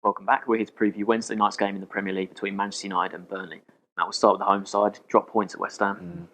Welcome back. We're here to preview Wednesday night's game in the Premier League between Manchester United and Burnley. Now we'll start with the home side. Drop points at West Ham.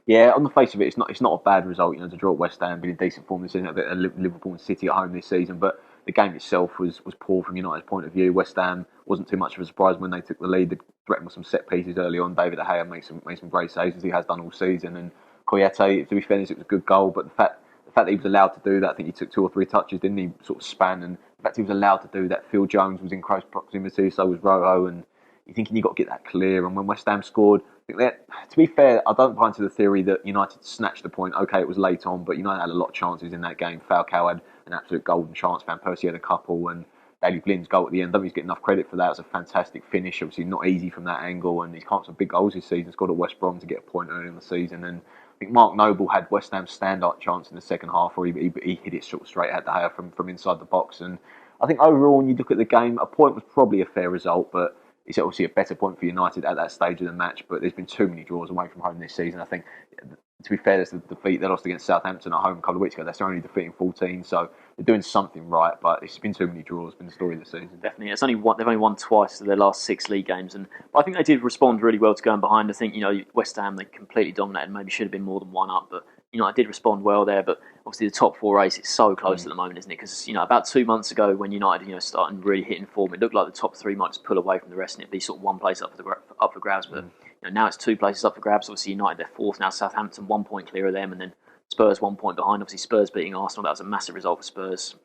Yeah, on the face of it, it's not a bad result. To draw at West Ham, been in decent form this season. Liverpool and City at home this season, but the game itself was poor from United's point of view. West Ham wasn't too much of a surprise when they took the lead. They threatened with some set pieces early on. David De Gea made some great saves, as he has done all season. And Koyate, to be fair, it was a good goal, but the fact that he was allowed to do that, I think he took 2 or 3 touches, didn't he? Sort of span, and the fact he was allowed to do that. Phil Jones was in close proximity, so was Rojo, and you're thinking you've got to get that clear. And when West Ham scored, to be fair, I don't buy into the theory that United snatched the point. Okay, it was late on, but United had a lot of chances in that game. Falcao had an absolute golden chance. Van Persie had a couple, and Daley Blin's goal at the end, don't get enough credit for that. It was a fantastic finish. Obviously, not easy from that angle, and he's can't some big goals this season. Scored at West Brom to get a point early in the season, and I think Mark Noble had West Ham's standout chance in the second half, where he hit it sort of straight at De Gea from inside the box. And I think overall, when you look at the game, a point was probably a fair result, but it's obviously a better point for United at that stage of the match. But there's been too many draws away from home this season. I think, to be fair, there's the defeat they lost against Southampton at home a couple of weeks ago. That's only defeating 14, so they're doing something right. But it's been too many draws. It's been the story of the season. Definitely, they've only won twice of their last 6 league games, and I think they did respond really well to going behind. I think West Ham, they completely dominated. Maybe should have been more than one up, but I did respond well there. But obviously, the top 4 race is so close at the moment, isn't it? Because about 2 months ago, when United starting really hitting form, it looked like the top 3 might just pull away from the rest, and it'd be sort of one place up for grabs. But now it's 2 places up for grabs. Obviously, United they're 4th now. Southampton 1 point clear of them, and then Spurs 1 point behind. Obviously, Spurs beating Arsenal, that was a massive result for Spurs.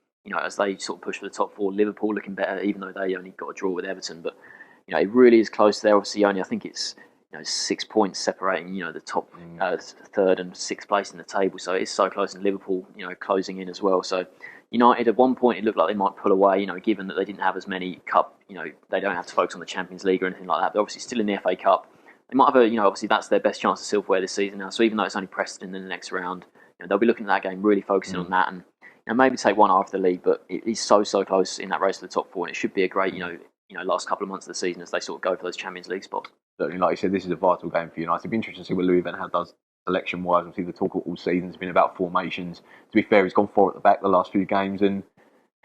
As they sort of push for the top 4. Liverpool looking better, even though they only got a draw with Everton. But it really is close there. Obviously, I think it's 6 points separating the top 3rd and 6th place in the table. So it's so close, and Liverpool closing in as well. So United at one point it looked like they might pull away. Given that they didn't have as many cup. They don't have to focus on the Champions League or anything like that. They're obviously still in the FA Cup. They might have obviously that's their best chance of silverware this season now. So even though it's only Preston in the next round, they'll be looking at that game, really focusing on that, and maybe take one after the league. But it is so close in that race to the top 4, and it should be a great last couple of months of the season as they sort of go for those Champions League spots. Certainly, like you said, this is a vital game for United. It'd be interesting to see what Louis Van Gaal does selection-wise. Obviously, the talk all season has been about formations. To be fair, he's gone 4 at the back the last few games, and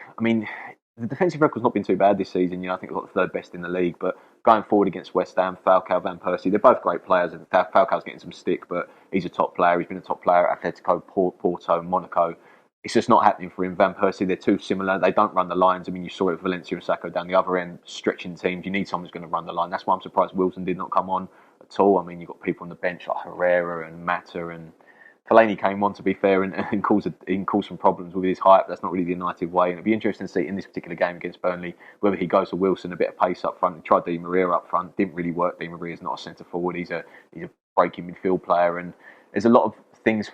I mean, the defensive record's not been too bad this season. I think we've got the 3rd best in the league, but going forward against West Ham, Falcao, Van Persie, they're both great players. Falcao's getting some stick, but he's a top player. He's been a top player at Atletico, Porto, Monaco. It's just not happening for him. Van Persie, they're too similar. They don't run the lines. I mean, you saw it with Valencia and Sacco down the other end, stretching teams. You need someone who's going to run the line. That's why I'm surprised Wilson did not come on at all. I mean, you've got people on the bench like Herrera and Mata, and Fellaini came on, to be fair, and caused some problems with his height. That's not really the United way. And it'd be interesting to see in this particular game against Burnley whether he goes to Wilson, a bit of pace up front. He tried Di Maria up front, didn't really work. Di Maria's not a centre forward. He's a breaking midfield player, and there's a lot of things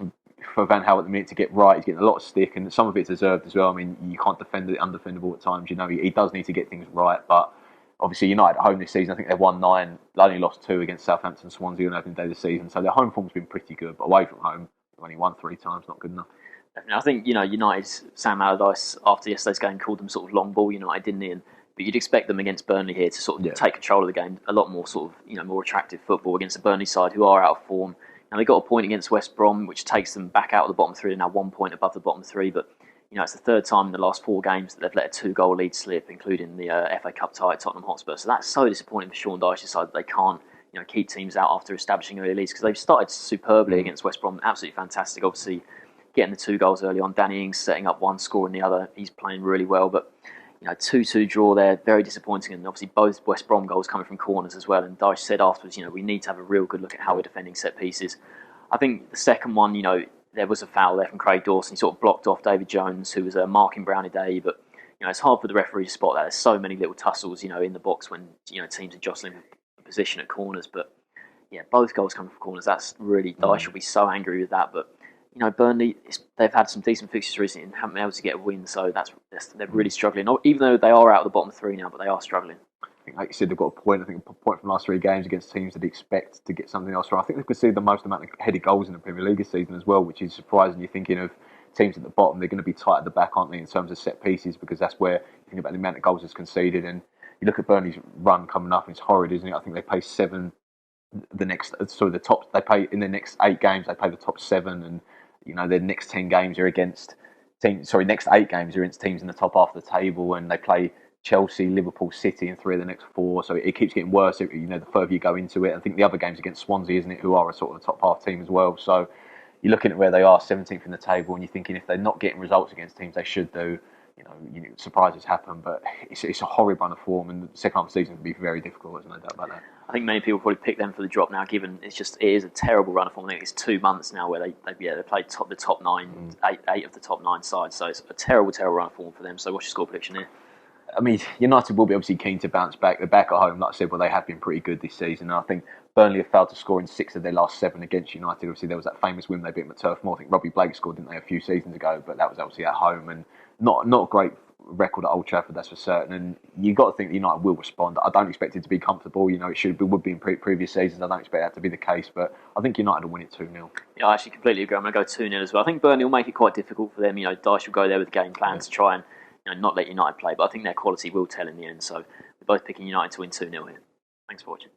for Van Gaal at the minute to get right. He's getting a lot of stick, and some of it's deserved as well. I mean, you can't defend it undefendable at times. He does need to get things right, but obviously United at home this season, I think they've won 9. They only lost 2 against Southampton, Swansea on opening day of the season, so their home form's been pretty good, but away from home, they've only won 3 times, not good enough. Definitely. I think, United's Sam Allardyce, after yesterday's game, called them sort of long ball United, didn't he? But you'd expect them against Burnley here to sort of take control of the game, a lot more sort of, more attractive football against the Burnley side, who are out of form. Now, they got a point against West Brom, which takes them back out of the bottom 3. They're now 1 point above the bottom 3. But, it's the 3rd time in the last 4 games that they've let a 2-goal lead slip, including the FA Cup tie at Tottenham Hotspur. So that's so disappointing for Sean Dyche's side that they can't, keep teams out after establishing early leads. Because they've started superbly against West Brom. Absolutely fantastic. Obviously, getting the 2 goals early on. Danny Ings setting up one, scoring the other. He's playing really well. But 2-2 draw there, very disappointing, and obviously both West Brom goals coming from corners as well. And Dyche said afterwards, we need to have a real good look at how we're defending set pieces. I think the second one, there was a foul there from Craig Dawson. He sort of blocked off David Jones, who was marking Brownie Day, but it's hard for the referee to spot that. There's so many little tussles, in the box when teams are jostling for position at corners. But both goals coming from corners. That's really Dyche will be so angry with that. But Burnley, they've had some decent fixtures recently and haven't been able to get a win, so they're really struggling. Even though they are out of the bottom 3 now, but they are struggling. I think, like you said, they've got a point. I think a point from the last 3 games against teams that expect to get something else right. I think they've conceded the most amount of headed goals in the Premier League this season as well, which is surprising. You're thinking of teams at the bottom, they're going to be tight at the back, aren't they, in terms of set pieces, because that's where you think about the amount of goals that's conceded. And you look at Burnley's run coming up, and it's horrid, isn't it? I think they play 7 the top. They play in the next 8 games. They play the top 7, and their next 10 games are against teams. Sorry, next 8 games are against teams in the top half of the table, and they play Chelsea, Liverpool, City in 3 of the next 4. So it keeps getting worse. The further you go into it. I think the other game's against Swansea, isn't it? Who are a sort of top half team as well. So you're looking at where they are, 17th in the table, and you're thinking if they're not getting results against teams they should do, surprises happen. But it's a horrid run of form, and the second half of the season can be very difficult. There's no doubt about that. I think many people probably pick them for the drop now, given it is a terrible run of form. I think it's 2 months now where they played the top 9, eight of the top 9 sides. So it's a terrible run of form for them. So what's your score prediction here? I mean, United will be obviously keen to bounce back. They're back at home, like I said, they have been pretty good this season. And I think Burnley have failed to score in 6 of their last 7 against United. Obviously, there was that famous win they beat them at Turf Moor. I think Robbie Blake scored, didn't they, a few seasons ago? But that was obviously at home, and not a great record at Old Trafford, that's for certain. And you've got to think that United will respond. I don't expect it to be comfortable. It would be in previous seasons. I don't expect that to be the case, but I think United will win it 2-0. Yeah, I actually completely agree. I'm going to go 2-0 as well. I think Burnley will make it quite difficult for them. Dyche will go there with a game plan to try and not let United play, but I think their quality will tell in the end. So we're both picking United to win 2-0 here. Thanks for watching.